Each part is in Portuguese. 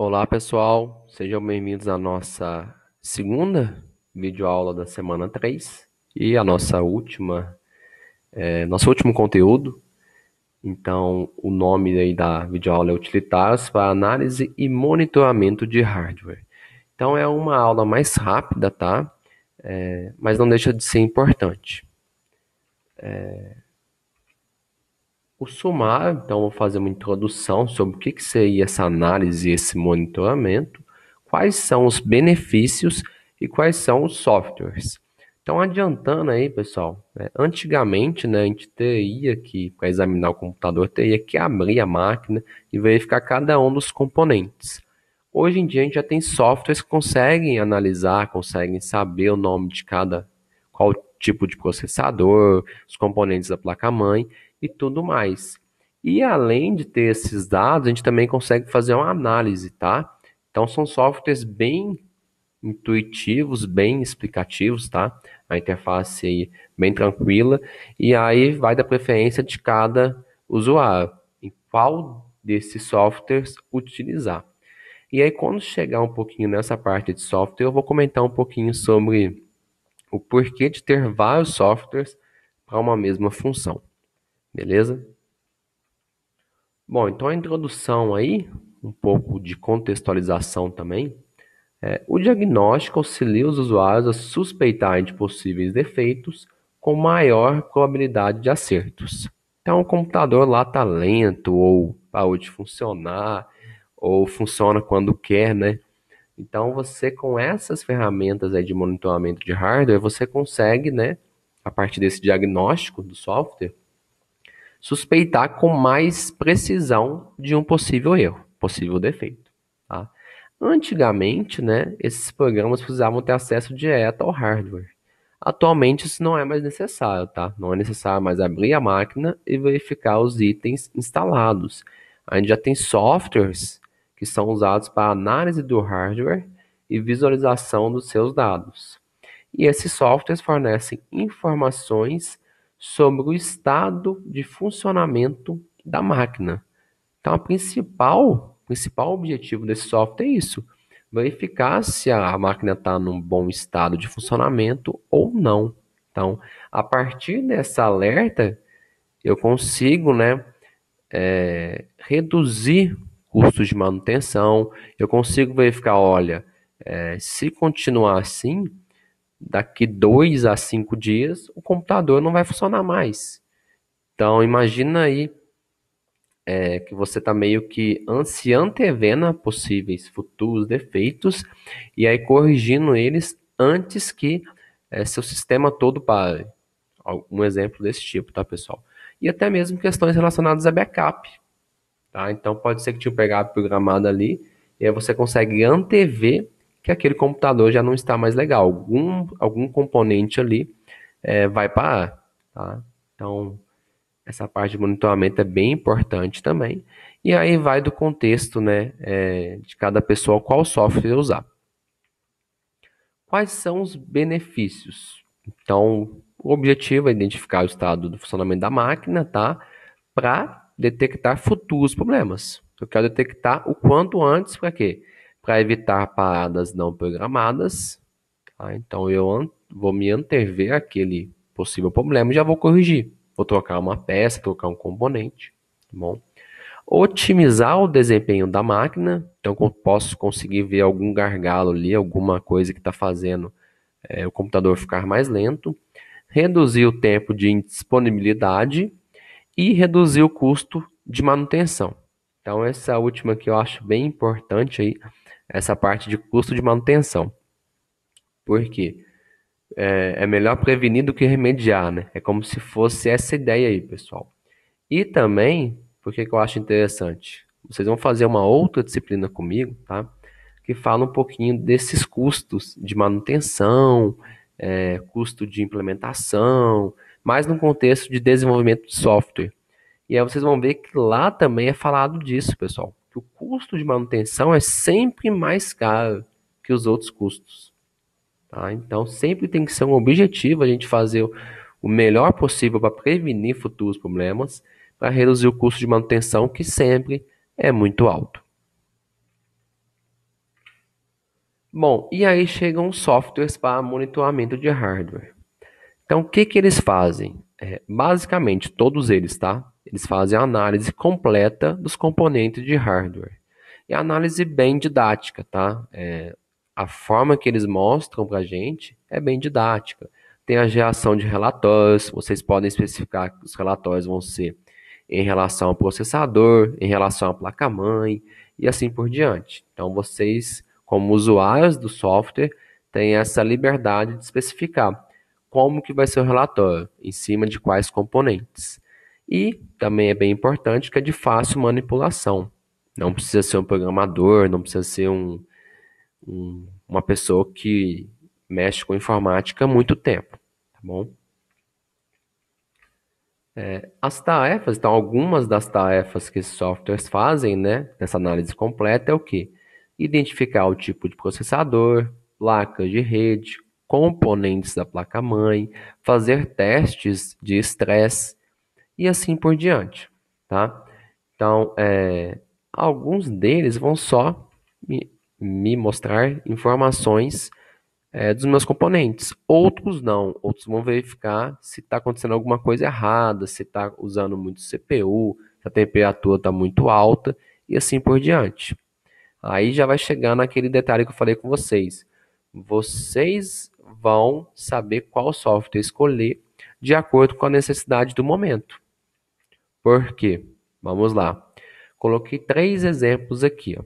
Olá pessoal, sejam bem-vindos à nossa segunda videoaula da semana 3 e a nossa nosso último conteúdo. Então, o nome aí da videoaula é Utilitários para Análise e Monitoramento de Hardware. Então, é uma aula mais rápida, tá? Mas não deixa de ser importante. O sumário, então, vou fazer uma introdução sobre o que seria essa análise e esse monitoramento, quais são os benefícios e quais são os softwares. Então, adiantando aí, pessoal, antigamente, né, a gente teria que, para examinar o computador, teria que abrir a máquina e verificar cada um dos componentes. Hoje em dia, a gente já tem softwares que conseguem analisar, conseguem saber o nome de qual tipo de processador, os componentes da placa-mãe e tudo mais. E além de ter esses dados, a gente também consegue fazer uma análise, tá? Então são softwares bem intuitivos, bem explicativos, tá? A interface aí bem tranquila e aí vai da preferência de cada usuário, em qual desses softwares utilizar. E aí quando chegar um pouquinho nessa parte de software, eu vou comentar um pouquinho sobre o porquê de ter vários softwares para uma mesma função, beleza? Bom, então a introdução aí, um pouco de contextualização também. O diagnóstico auxilia os usuários a suspeitarem de possíveis defeitos com maior probabilidade de acertos. Então o computador lá está lento, ou parou de funcionar, ou funciona quando quer, né? Então você com essas ferramentas aí de monitoramento de hardware, você consegue, né, a partir desse diagnóstico do software, suspeitar com mais precisão de um possível erro, possível defeito, tá? Antigamente, né, esses programas precisavam ter acesso direto ao hardware. Atualmente isso não é mais necessário, tá? Não é necessário mais abrir a máquina e verificar os itens instalados. A gente já tem softwares que são usados para análise do hardware e visualização dos seus dados. E esses softwares fornecem informações sobre o estado de funcionamento da máquina. Então, o principal objetivo desse software é isso: verificar se a máquina está num bom estado de funcionamento ou não. Então, a partir dessa alerta, eu consigo, né, reduzir custos de manutenção, eu consigo verificar, olha, se continuar assim, daqui 2 a 5 dias, o computador não vai funcionar mais. Então, imagina aí que você está meio que se antevendo a possíveis futuros defeitos e aí corrigindo eles antes que seu sistema todo pare. Um exemplo desse tipo, tá, pessoal? E até mesmo questões relacionadas a backup, tá? Então, pode ser que tinha um backup programado ali e aí você consegue antever que aquele computador já não está mais legal. Algum componente ali vai parar, tá? Então, essa parte de monitoramento é bem importante também. E aí vai do contexto, né, de cada pessoa, qual software usar. Quais são os benefícios? Então, o objetivo é identificar o estado do funcionamento da máquina, tá? Para detectar futuros problemas. Eu quero detectar o quanto antes, para quê? Para evitar paradas não programadas, tá? Então, vou me antever aquele possível problema e já vou corrigir. Vou trocar uma peça, trocar um componente, tá bom? Otimizar o desempenho da máquina, então eu posso conseguir ver algum gargalo ali, alguma coisa que está fazendo o computador ficar mais lento, reduzir o tempo de indisponibilidade e reduzir o custo de manutenção. Então essa última que eu acho bem importante aí, essa parte de custo de manutenção. Por quê? É melhor prevenir do que remediar, né? É como se fosse essa ideia aí, pessoal. E também, por que que eu acho interessante? Vocês vão fazer uma outra disciplina comigo, tá? Que fala um pouquinho desses custos de manutenção, custo de implementação, mais no contexto de desenvolvimento de software. E aí vocês vão ver que lá também é falado disso, pessoal. Que o custo de manutenção é sempre mais caro que os outros custos, tá? Então sempre tem que ser um objetivo a gente fazer o melhor possível para prevenir futuros problemas, para reduzir o custo de manutenção, que sempre é muito alto. Bom, e aí chegam os softwares para monitoramento de hardware. Então, o que que eles fazem? Basicamente, todos eles, tá? Eles fazem a análise completa dos componentes de hardware. E a análise bem didática, tá? A forma que eles mostram para a gente é bem didática. Tem a geração de relatórios, vocês podem especificar que os relatórios vão ser em relação ao processador, em relação à placa-mãe e assim por diante. Então, vocês, como usuários do software, têm essa liberdade de especificar como que vai ser o relatório, em cima de quais componentes. E também é bem importante que é de fácil manipulação. Não precisa ser um programador, não precisa ser uma pessoa que mexe com informática há muito tempo, tá bom? As tarefas, então algumas das tarefas que esses softwares fazem, né, nessa análise completa é o quê? Identificar o tipo de processador, placas de rede, componentes da placa-mãe, fazer testes de estresse e assim por diante, tá? Então, alguns deles vão só me mostrar informações dos meus componentes. Outros não. Outros vão verificar se está acontecendo alguma coisa errada, se está usando muito CPU, se a temperatura está muito alta e assim por diante. Aí já vai chegar naquele detalhe que eu falei com vocês. Vocês vão saber qual software escolher de acordo com a necessidade do momento. Por quê? Vamos lá. Coloquei três exemplos aqui, ó.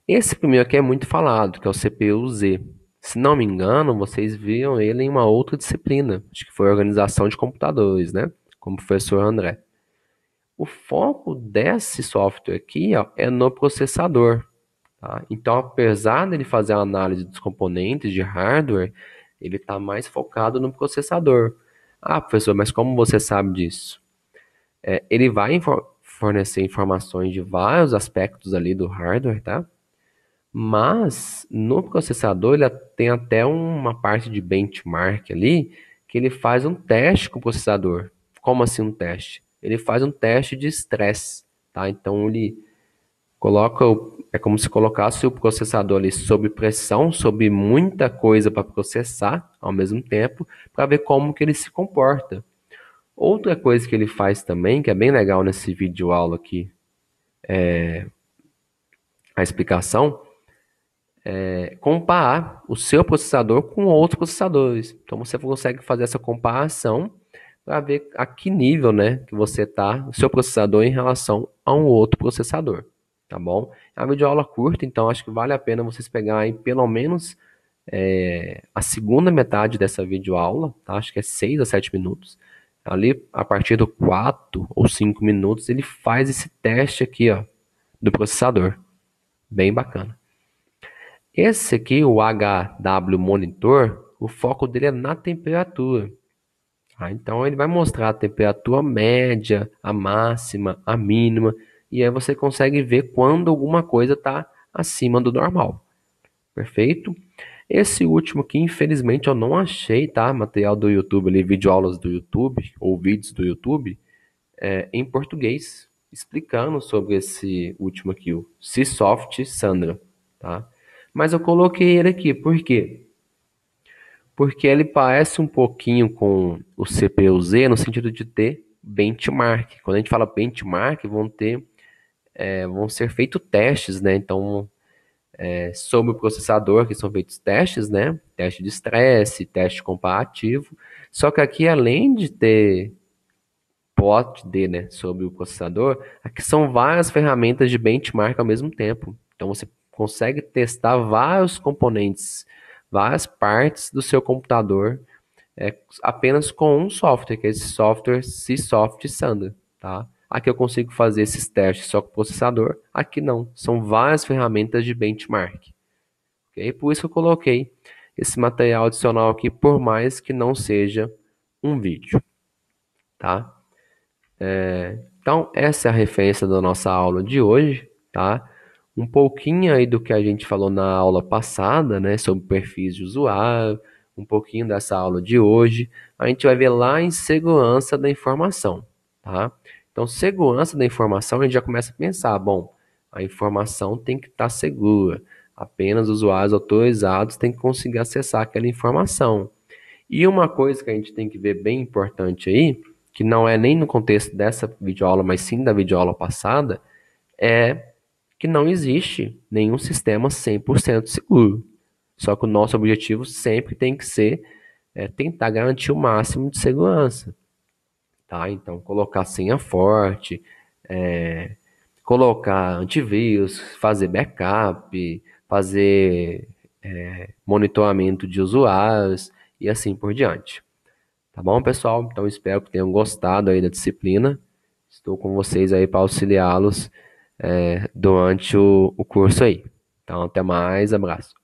Esse primeiro aqui é muito falado, que é o CPU-Z. Se não me engano, vocês viram ele em uma outra disciplina, acho que foi organização de computadores, né? Como o professor André. O foco desse software aqui, ó, é no processador, tá? Então, apesar dele fazer a análise dos componentes de hardware, ele está mais focado no processador. Ah, professor, mas como você sabe disso? Ele vai fornecer informações de vários aspectos ali do hardware, tá? Mas no processador ele tem até uma parte de benchmark ali que ele faz um teste com o processador. Como assim um teste? Ele faz um teste de estresse, tá? Então ele coloca é como se colocasse o processador ali sob pressão, sob muita coisa para processar ao mesmo tempo, para ver como que ele se comporta. Outra coisa que ele faz também, que é bem legal nesse vídeo aula aqui, a explicação, comparar o seu processador com outros processadores. Então você consegue fazer essa comparação para ver a que nível, né, que você está, o seu processador em relação a um outro processador, tá bom? É uma videoaula curta, então acho que vale a pena vocês pegarem pelo menos a segunda metade dessa videoaula, tá? Acho que é 6 a 7 minutos. Ali, a partir do 4 ou 5 minutos, ele faz esse teste aqui, ó, do processador. Bem bacana. Esse aqui, o HW Monitor, o foco dele é na temperatura. Tá? Então ele vai mostrar a temperatura média, a máxima, a mínima, e aí você consegue ver quando alguma coisa está acima do normal. Perfeito? Esse último aqui, infelizmente, eu não achei, tá? Material do YouTube ali, videoaulas do YouTube, ou vídeos do YouTube, em português, explicando sobre esse último aqui, o Csoft Sandra, tá? Mas eu coloquei ele aqui, por quê? Porque ele parece um pouquinho com o CPU-Z no sentido de ter benchmark. Quando a gente fala benchmark, vão ser feitos testes, né? Então, sobre o processador, que são feitos testes, né? Teste de estresse, teste comparativo. Só que aqui, além de ter plot D, né, sobre o processador, aqui são várias ferramentas de benchmark ao mesmo tempo. Então você consegue testar vários componentes, várias partes do seu computador apenas com um software, que é esse software Csoft Sandra, tá? Aqui eu consigo fazer esses testes só com o processador, aqui não, são várias ferramentas de benchmark, ok? Por isso eu coloquei esse material adicional aqui, por mais que não seja um vídeo, tá? Então, essa é a referência da nossa aula de hoje, tá? Um pouquinho aí do que a gente falou na aula passada, né, sobre perfis de usuário, um pouquinho dessa aula de hoje. A gente vai ver lá em segurança da informação, tá? Então, segurança da informação, a gente já começa a pensar, bom, a informação tem que estar segura. Apenas usuários autorizados têm que conseguir acessar aquela informação. E uma coisa que a gente tem que ver bem importante aí, que não é nem no contexto dessa videoaula, mas sim da videoaula passada, é que não existe nenhum sistema 100% seguro. Só que o nosso objetivo sempre tem que ser tentar garantir o máximo de segurança, tá? Então, colocar senha forte, colocar antivírus, fazer backup, fazer monitoramento de usuários e assim por diante. Tá bom, pessoal? Então, espero que tenham gostado aí da disciplina. Estou com vocês aí para auxiliá-los durante o curso aí. Então, até mais, abraço.